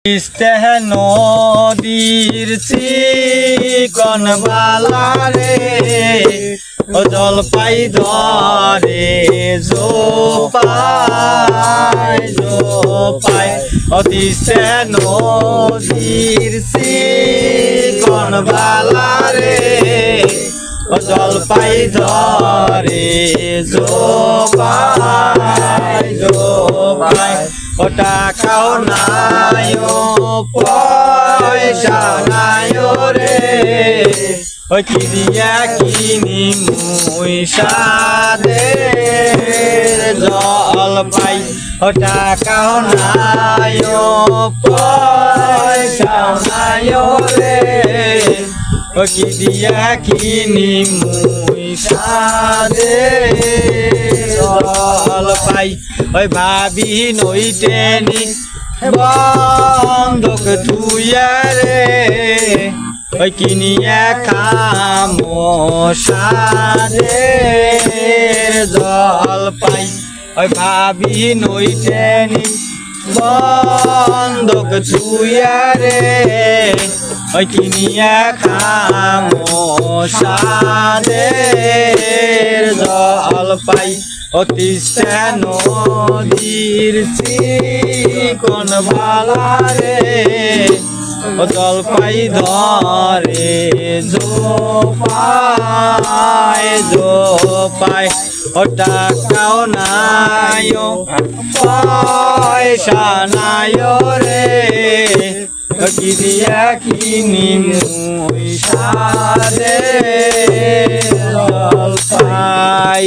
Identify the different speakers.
Speaker 1: ইস্তে নদীর চিকন বালারে ও জলপাই ধরে জোপাই অতিস্তে নদীর চিকন বালারে ও জলপাই ধরে জোপাই ও টাকাও নাই পয়সা নাই রে ওই কিনিয়া কিনি মুই সাদের জল পাই ও টাকাও নাই পয়সা নাই রে ও কিনিয়া কিনি মুই সাদের জল পাই ওই ভাবি নইতে নি বন্ধক তুইয়া রে ওই কিনিয়া খামো সাদের জল পাই ওই ভাবি নইতে নি বন্ধক তুইয়া রে ওই কিনিয়া খামো সাদের জল পাই অতিস্তে নদীর চিকন বালারে ও জলপাই ধরে জোপাই ও টাকাও নাই পয়সা নাই রে কি দিয়া কিনি মুই সারে জলপাই